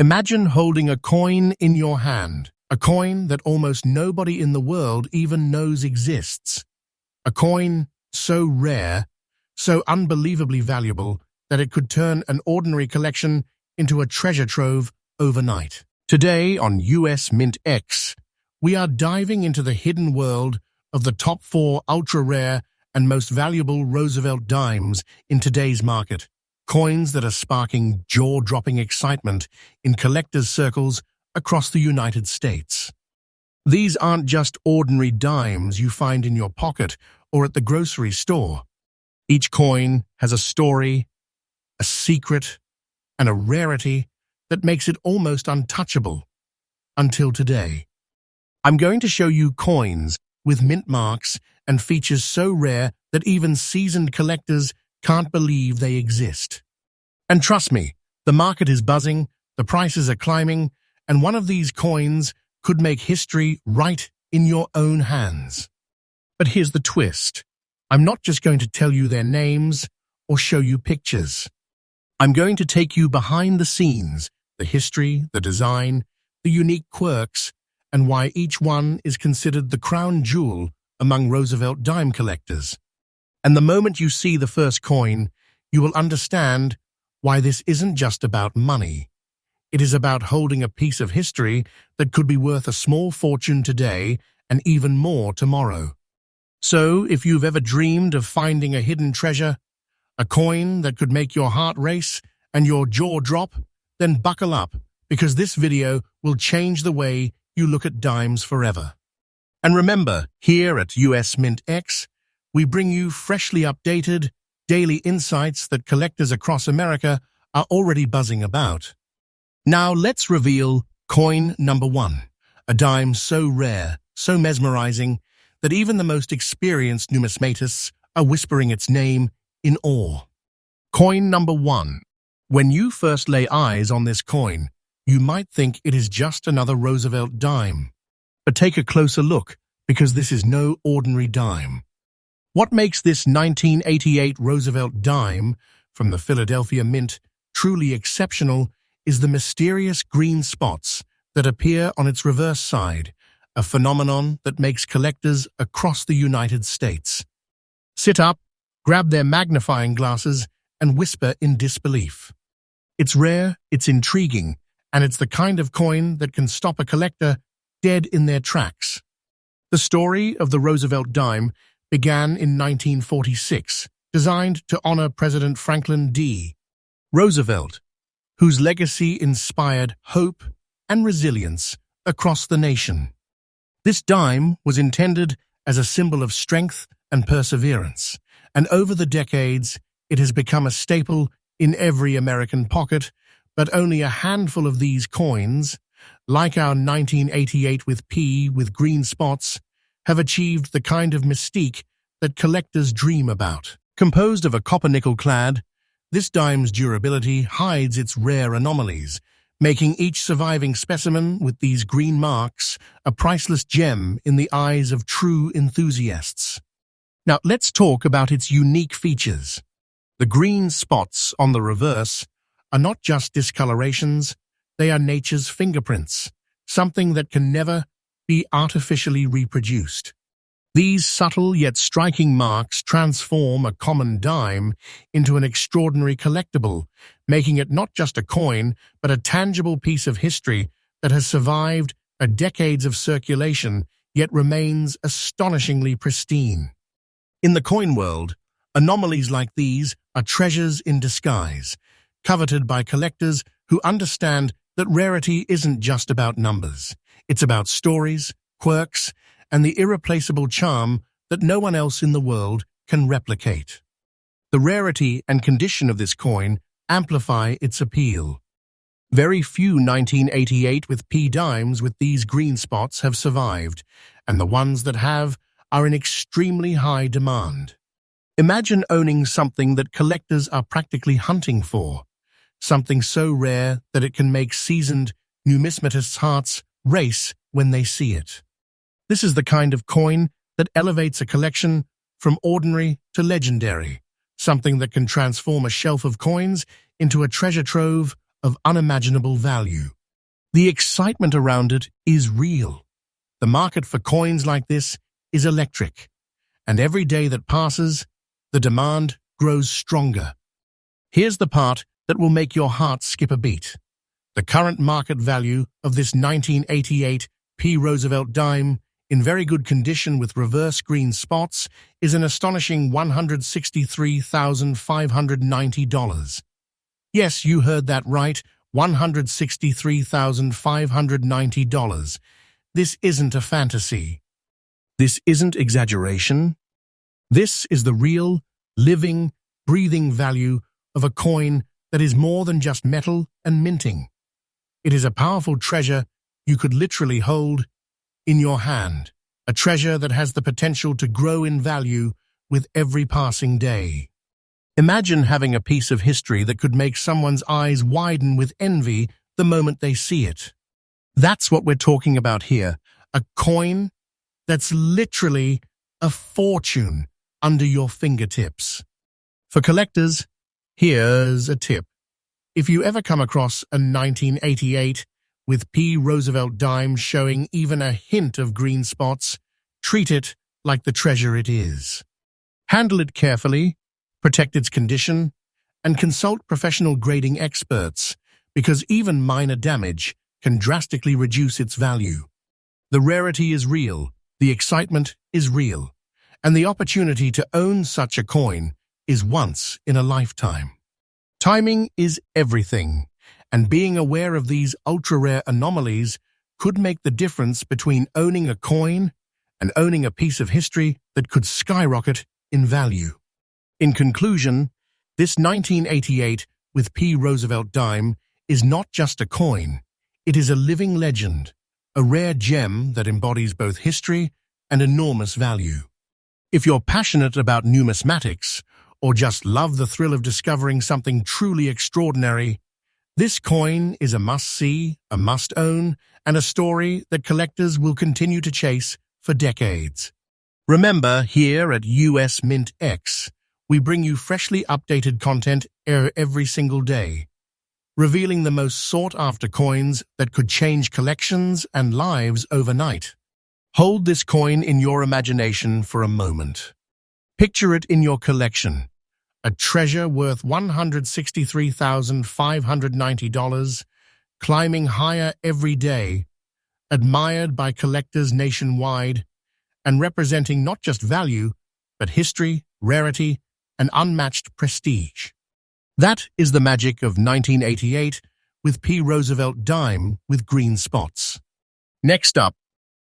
Imagine holding a coin in your hand, a coin that almost nobody in the world even knows exists. A coin so rare, so unbelievably valuable that it could turn an ordinary collection into a treasure trove overnight. Today on US MintX, we are diving into the hidden world of the top 4 ultra-rare and most valuable Roosevelt dimes in today's market. Coins that are sparking jaw-dropping excitement in collectors' circles across the United States. These aren't just ordinary dimes you find in your pocket or at the grocery store. Each coin has a story, a secret, and a rarity that makes it almost untouchable until today. I'm going to show you coins with mint marks and features so rare that even seasoned collectors can't believe they exist. And trust me, the market is buzzing, the prices are climbing, and one of these coins could make history right in your own hands. But here's the twist. I'm not just going to tell you their names or show you pictures. I'm going to take you behind the scenes, the history, the design, the unique quirks, and why each one is considered the crown jewel among Roosevelt dime collectors. And the moment you see the first coin, you will understand why this isn't just about money. It is about holding a piece of history that could be worth a small fortune today and even more tomorrow. So, if you've ever dreamed of finding a hidden treasure, a coin that could make your heart race and your jaw drop, then buckle up, because this video will change the way you look at dimes forever. And remember, here at US MintX, we bring you freshly updated, daily insights that collectors across America are already buzzing about. Now let's reveal coin number 1, a dime so rare, so mesmerizing, that even the most experienced numismatists are whispering its name in awe. Coin number 1. When you first lay eyes on this coin, you might think it is just another Roosevelt dime. But take a closer look, because this is no ordinary dime. What makes this 1988 Roosevelt dime from the Philadelphia Mint truly exceptional is the mysterious green spots that appear on its reverse side, a phenomenon that makes collectors across the United States sit up, grab their magnifying glasses, and whisper in disbelief. It's rare, it's intriguing, and it's the kind of coin that can stop a collector dead in their tracks. The story of the Roosevelt dime began in 1946, designed to honor President Franklin D. Roosevelt, whose legacy inspired hope and resilience across the nation. This dime was intended as a symbol of strength and perseverance, and over the decades, it has become a staple in every American pocket. But only a handful of these coins, like our 1988 with P with green spots, have achieved the kind of mystique that collectors dream about. Composed of a copper-nickel clad, this dime's durability hides its rare anomalies, making each surviving specimen with these green marks a priceless gem in the eyes of true enthusiasts. Now let's talk about its unique features. The green spots on the reverse are not just discolorations, they are nature's fingerprints, something that can never be artificially reproduced. These subtle yet striking marks transform a common dime into an extraordinary collectible, making it not just a coin, but a tangible piece of history that has survived decades of circulation, yet remains astonishingly pristine. In the coin world, anomalies like these are treasures in disguise, coveted by collectors who understand that rarity isn't just about numbers. It's about stories, quirks, and the irreplaceable charm that no one else in the world can replicate. The rarity and condition of this coin amplify its appeal. Very few 1988 with P dimes with these green spots have survived, and the ones that have are in extremely high demand. Imagine owning something that collectors are practically hunting for, something so rare that it can make seasoned numismatists' hearts race when they see it. This is the kind of coin that elevates a collection from ordinary to legendary, something that can transform a shelf of coins into a treasure trove of unimaginable value. The excitement around it is real. The market for coins like this is electric, and every day that passes, the demand grows stronger. Here's the part that will make your heart skip a beat. The current market value of this 1988 P. Roosevelt dime, in very good condition with reverse green spots, is an astonishing $163,590. Yes, you heard that right, $163,590. This isn't a fantasy. This isn't exaggeration. This is the real, living, breathing value of a coin that is more than just metal and minting. It is a powerful treasure you could literally hold in your hand, a treasure that has the potential to grow in value with every passing day. Imagine having a piece of history that could make someone's eyes widen with envy the moment they see it. That's what we're talking about here, a coin that's literally a fortune under your fingertips. For collectors, here's a tip. If you ever come across a 1988 with P. Roosevelt dime showing even a hint of green spots, treat it like the treasure it is. Handle it carefully, protect its condition, and consult professional grading experts, because even minor damage can drastically reduce its value. The rarity is real, the excitement is real, and the opportunity to own such a coin is once in a lifetime. Timing is everything, and being aware of these ultra-rare anomalies could make the difference between owning a coin and owning a piece of history that could skyrocket in value. In conclusion, this 1988 with P. Roosevelt dime is not just a coin, it is a living legend, a rare gem that embodies both history and enormous value. If you're passionate about numismatics, or just love the thrill of discovering something truly extraordinary, this coin is a must-see, a must-own, and a story that collectors will continue to chase for decades. Remember, here at US MintX, we bring you freshly updated content every single day, revealing the most sought-after coins that could change collections and lives overnight. Hold this coin in your imagination for a moment. Picture it in your collection, a treasure worth $163,590, climbing higher every day, admired by collectors nationwide, and representing not just value, but history, rarity, and unmatched prestige. That is the magic of 1988 with P. Roosevelt dime with green spots. Next up,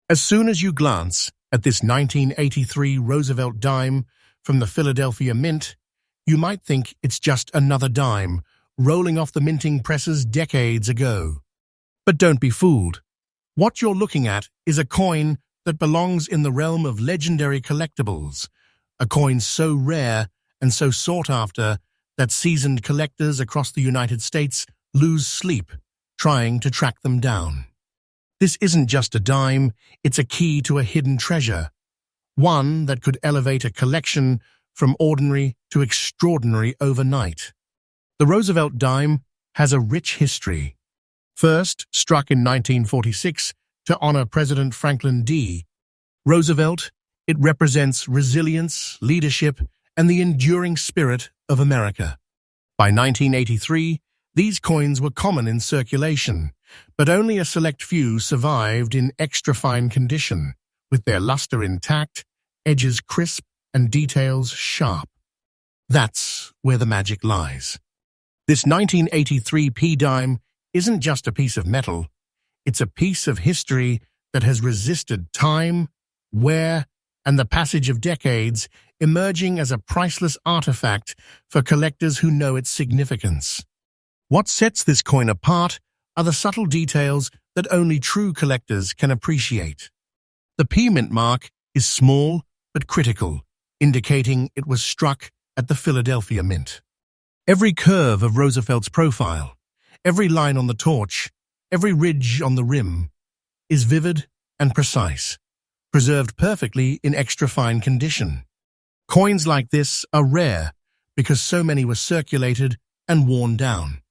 as soon as you glance at this 1983 Roosevelt dime from the Philadelphia Mint, you might think it's just another dime rolling off the minting presses decades ago. But don't be fooled. What you're looking at is a coin that belongs in the realm of legendary collectibles, a coin so rare and so sought after that seasoned collectors across the United States lose sleep trying to track them down. This isn't just a dime, it's a key to a hidden treasure, one that could elevate a collection from ordinary to extraordinary overnight. The Roosevelt dime has a rich history. First struck in 1946 to honor President Franklin D. Roosevelt, it represents resilience, leadership, and the enduring spirit of America. By 1983, these coins were common in circulation, but only a select few survived in extra-fine condition, with their luster intact, edges crisp, and details sharp. That's where the magic lies. This 1983 P dime isn't just a piece of metal, it's a piece of history that has resisted time, wear, and the passage of decades, emerging as a priceless artifact for collectors who know its significance. What sets this coin apart are the subtle details that only true collectors can appreciate. The P mint mark is small but critical, indicating it was struck at the Philadelphia Mint. Every curve of Roosevelt's profile, every line on the torch, every ridge on the rim, is vivid and precise, preserved perfectly in extra-fine condition. Coins like this are rare because so many were circulated and worn down.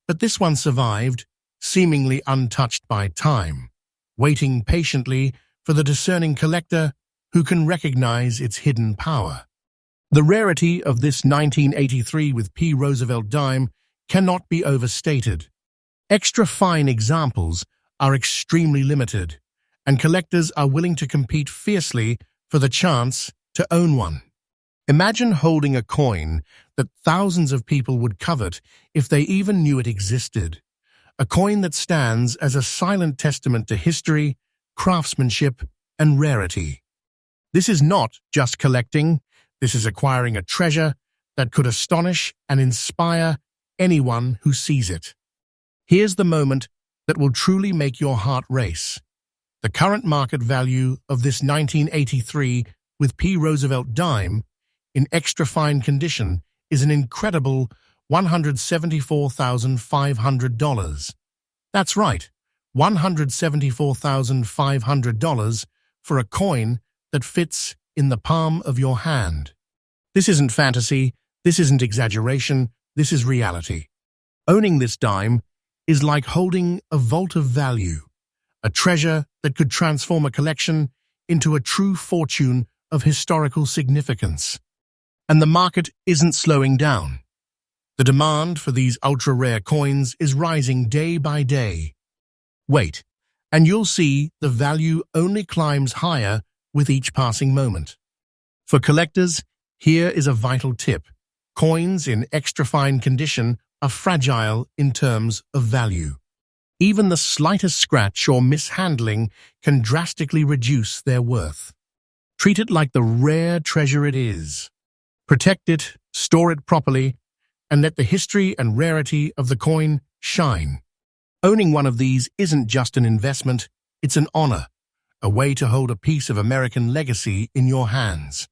But this one survived, seemingly untouched by time, waiting patiently for the discerning collector who can recognize its hidden power. The rarity of this 1983 with P. Roosevelt dime cannot be overstated. Extra fine examples are extremely limited, and collectors are willing to compete fiercely for the chance to own one. Imagine holding a coin that thousands of people would covet if they even knew it existed. A coin that stands as a silent testament to history, craftsmanship, and rarity. This is not just collecting, this is acquiring a treasure that could astonish and inspire anyone who sees it. Here's the moment that will truly make your heart race. The current market value of this 1983 with P. Roosevelt dime in extra fine condition is an incredible $174,500. That's right, $174,500 for a coin that fits in the palm of your hand. This isn't fantasy, this isn't exaggeration, this is reality. Owning this dime is like holding a vault of value, a treasure that could transform a collection into a true fortune of historical significance. And the market isn't slowing down. The demand for these ultra-rare coins is rising day by day. Wait, and you'll see the value only climbs higher with each passing moment. For collectors, here is a vital tip. Coins in extra fine condition are fragile in terms of value. Even the slightest scratch or mishandling can drastically reduce their worth. Treat it like the rare treasure it is. Protect it, store it properly, and let the history and rarity of the coin shine. Owning one of these isn't just an investment, it's an honor, a way to hold a piece of American legacy in your hands.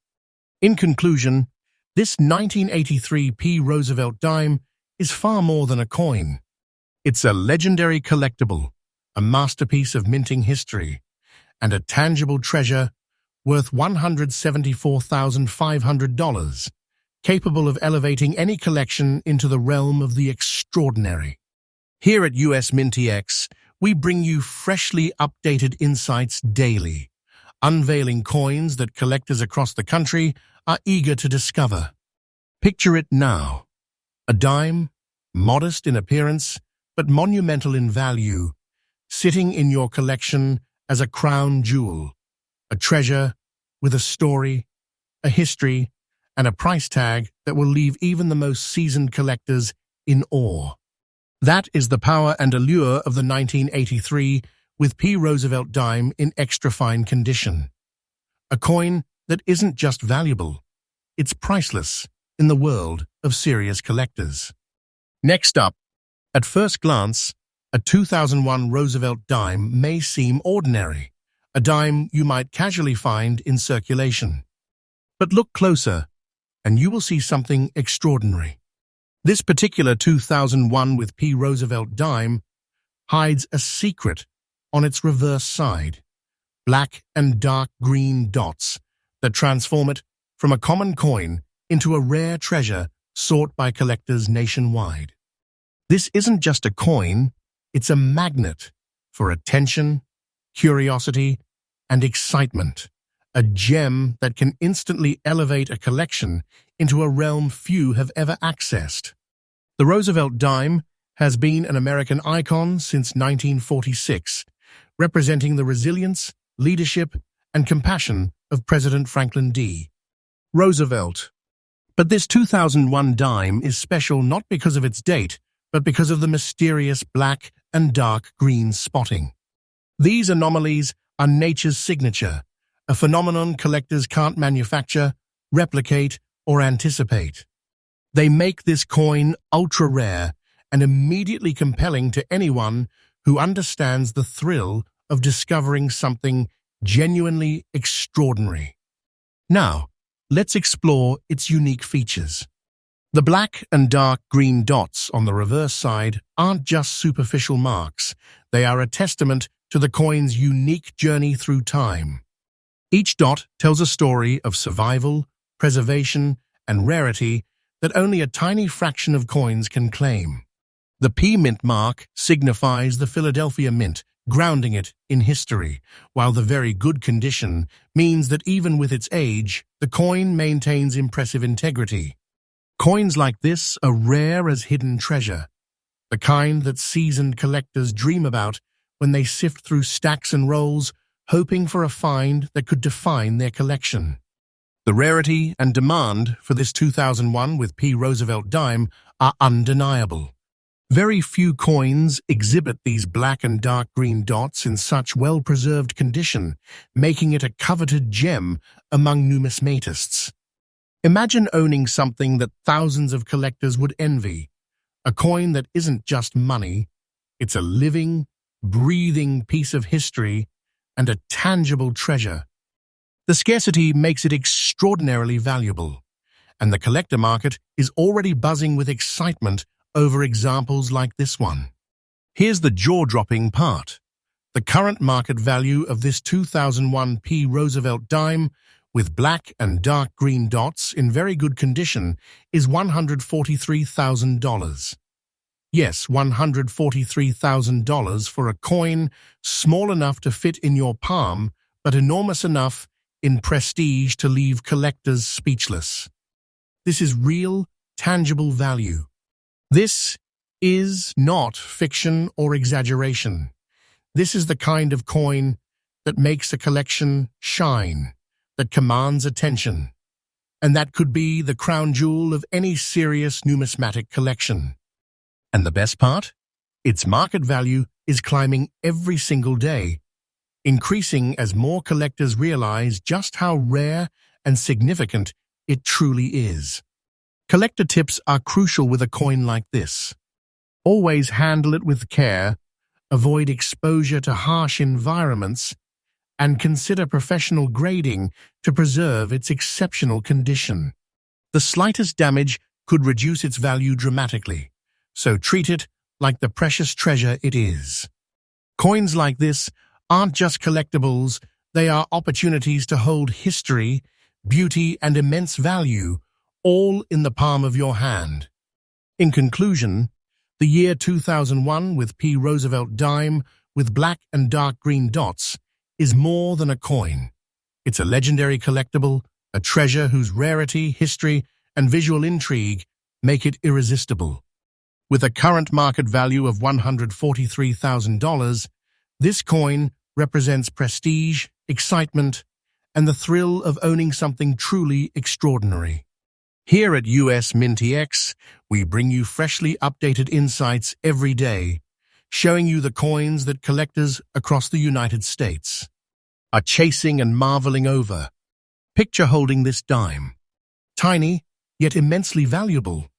In conclusion, this 1983 P. Roosevelt dime is far more than a coin. It's a legendary collectible, a masterpiece of minting history, and a tangible treasure worth $174,500, capable of elevating any collection into the realm of the extraordinary. Here at US MintX, we bring you freshly updated insights daily, unveiling coins that collectors across the country are eager to discover. Picture it now. A dime, modest in appearance, but monumental in value, sitting in your collection as a crown jewel, a treasure with a story, a history, and a price tag that will leave even the most seasoned collectors in awe. That is the power and allure of the 1983 with P. Roosevelt dime in extra fine condition. A coin that isn't just valuable, it's priceless in the world of serious collectors. Next up, at first glance, a 2001 Roosevelt dime may seem ordinary, a dime you might casually find in circulation. But look closer, and you will see something extraordinary. This particular 2001 with P. Roosevelt dime hides a secret on its reverse side, black and dark green dots that transform it from a common coin into a rare treasure sought by collectors nationwide. This isn't just a coin, it's a magnet for attention, curiosity, and excitement, a gem that can instantly elevate a collection into a realm few have ever accessed. The Roosevelt dime has been an American icon since 1946, representing the resilience, leadership, and compassion of President Franklin D. Roosevelt. But this 2001 dime is special not because of its date, but because of the mysterious black and dark green spotting. These anomalies are nature's signature, a phenomenon collectors can't manufacture, replicate, or anticipate. They make this coin ultra-rare and immediately compelling to anyone who understands the thrill of discovering something genuinely extraordinary. Now, let's explore its unique features. The black and dark green dots on the reverse side aren't just superficial marks, they are a testament to the coin's unique journey through time. Each dot tells a story of survival, preservation, and rarity that only a tiny fraction of coins can claim. The P Mint mark signifies the Philadelphia Mint, grounding it in history, while the very good condition means that even with its age, the coin maintains impressive integrity. Coins like this are rare as hidden treasure, the kind that seasoned collectors dream about when they sift through stacks and rolls, hoping for a find that could define their collection. The rarity and demand for this 2001 with P. Roosevelt dime are undeniable. Very few coins exhibit these black and dark green dots in such well-preserved condition, making it a coveted gem among numismatists. Imagine owning something that thousands of collectors would envy, a coin that isn't just money, it's a living, breathing piece of history and a tangible treasure. The scarcity makes it extraordinarily valuable, and the collector market is already buzzing with excitement over examples like this one. Here's the jaw-dropping part. The current market value of this 2001 P. Roosevelt dime with black and dark green dots in very good condition is $143,000. Yes, $143,000 for a coin small enough to fit in your palm, but enormous enough in prestige to leave collectors speechless. This is real, tangible value. This is not fiction or exaggeration. This is the kind of coin that makes a collection shine, that commands attention, and that could be the crown jewel of any serious numismatic collection. And the best part? Its market value is climbing every single day, increasing as more collectors realize just how rare and significant it truly is. Collector tips are crucial with a coin like this. Always handle it with care, avoid exposure to harsh environments, and consider professional grading to preserve its exceptional condition. The slightest damage could reduce its value dramatically, so treat it like the precious treasure it is. Coins like this aren't just collectibles, they are opportunities to hold history, beauty, and immense value, all in the palm of your hand. In conclusion, the year 2001 with P. Roosevelt dime with black and dark green dots is more than a coin. It's a legendary collectible, a treasure whose rarity, history, and visual intrigue make it irresistible. With a current market value of $143,000, this coin represents prestige, excitement, and the thrill of owning something truly extraordinary. Here at US MintX, we bring you freshly updated insights every day, showing you the coins that collectors across the United States are chasing and marveling over. Picture holding this dime. Tiny, yet immensely valuable.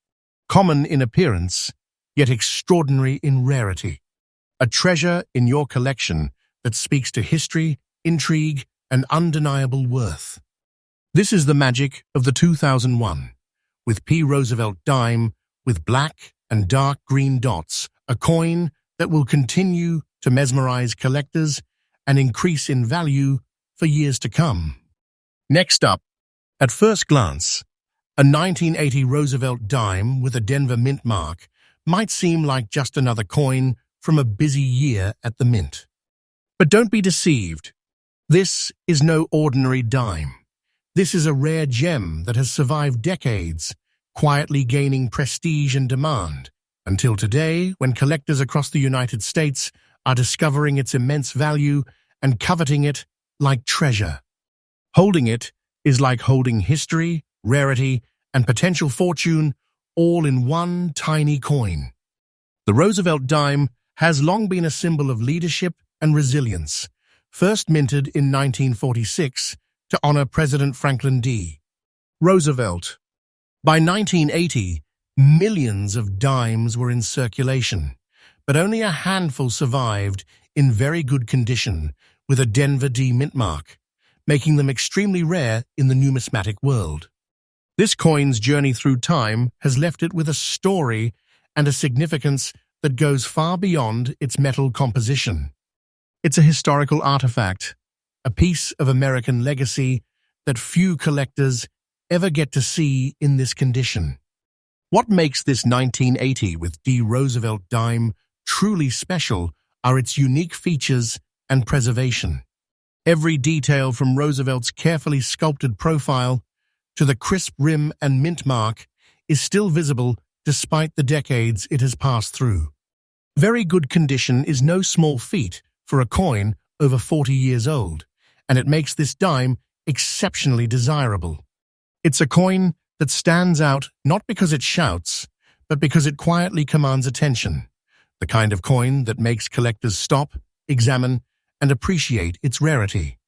Common in appearance, yet extraordinary in rarity. A treasure in your collection that speaks to history, intrigue, and undeniable worth. This is the magic of the 2001, with P. Roosevelt dime with black and dark green dots, a coin that will continue to mesmerize collectors and increase in value for years to come. Next up, at first glance, a 1980 Roosevelt dime with a Denver mint mark might seem like just another coin from a busy year at the mint. But don't be deceived. This is no ordinary dime. This is a rare gem that has survived decades, quietly gaining prestige and demand, until today when collectors across the United States are discovering its immense value and coveting it like treasure. Holding it is like holding history, rarity, and potential fortune all in one tiny coin. The Roosevelt dime has long been a symbol of leadership and resilience, first minted in 1946 to honor President Franklin D. Roosevelt. By 1980, millions of dimes were in circulation, but only a handful survived in very good condition with a Denver D mint mark, making them extremely rare in the numismatic world. This coin's journey through time has left it with a story and a significance that goes far beyond its metal composition. It's a historical artifact, a piece of American legacy that few collectors ever get to see in this condition. What makes this 1980 with D. Roosevelt dime truly special are its unique features and preservation. Every detail from Roosevelt's carefully sculpted profile to the crisp rim and mint mark is still visible despite the decades it has passed through. Very good condition is no small feat for a coin over 40 years old, and it makes this dime exceptionally desirable. It's a coin that stands out not because it shouts, but because it quietly commands attention, the kind of coin that makes collectors stop, examine, and appreciate its rarity.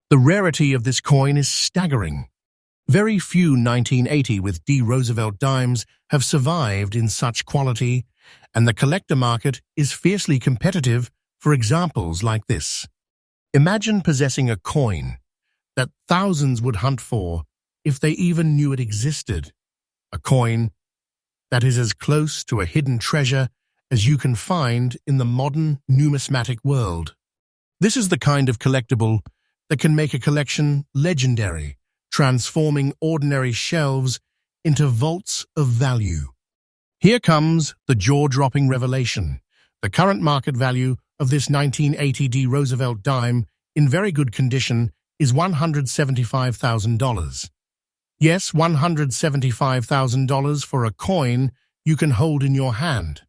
The rarity of this coin is staggering. Very few 1980 with D. Roosevelt dimes have survived in such quality, and the collector market is fiercely competitive for examples like this. Imagine possessing a coin that thousands would hunt for if they even knew it existed, a coin that is as close to a hidden treasure as you can find in the modern numismatic world. This is the kind of collectible that can make a collection legendary, transforming ordinary shelves into vaults of value. Here comes the jaw-dropping revelation. The current market value of this 1980 D. Roosevelt dime in very good condition is $175,000. Yes, $175,000 for a coin you can hold in your hand.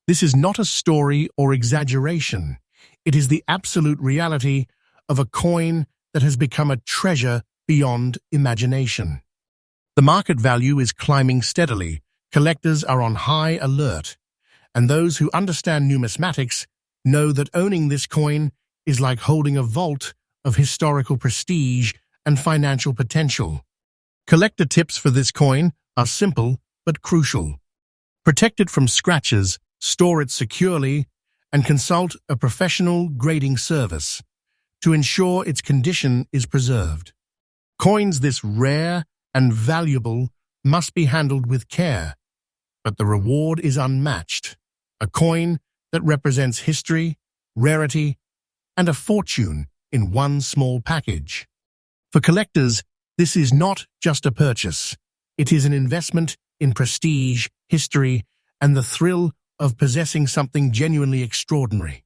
This is not a story or exaggeration. It is the absolute reality of a coin that has become a treasure beyond imagination. The market value is climbing steadily. Collectors are on high alert, and those who understand numismatics know that owning this coin is like holding a vault of historical prestige and financial potential. Collector tips for this coin are simple but crucial. Protect it from scratches, store it securely, and consult a professional grading service to ensure its condition is preserved. Coins this rare and valuable must be handled with care, but the reward is unmatched. A coin that represents history, rarity, and a fortune in one small package. For collectors, this is not just a purchase. It is an investment in prestige, history, and the thrill of possessing something genuinely extraordinary.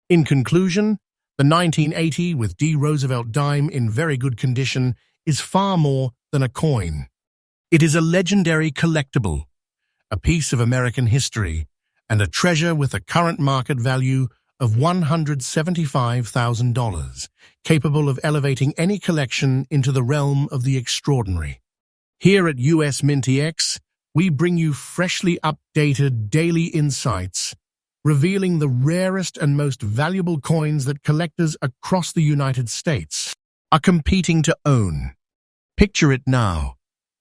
In conclusion, the 1980 with D. Roosevelt dime in very good condition is far more than a coin. It is a legendary collectible, a piece of American history, and a treasure with a current market value of $175,000, capable of elevating any collection into the realm of the extraordinary. Here at US MintX, we bring you freshly updated daily insights, revealing the rarest and most valuable coins that collectors across the United States are competing to own. Picture it now,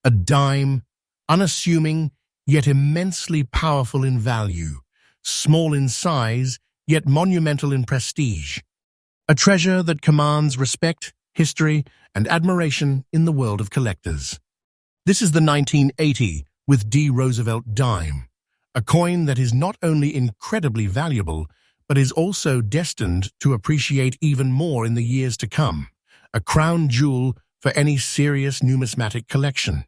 a dime, unassuming yet immensely powerful in value, small in size yet monumental in prestige. A treasure that commands respect, history, and admiration in the world of collectors. This is the 1980 with D. Roosevelt dime, a coin that is not only incredibly valuable, but is also destined to appreciate even more in the years to come, a crown jewel for any serious numismatic collection.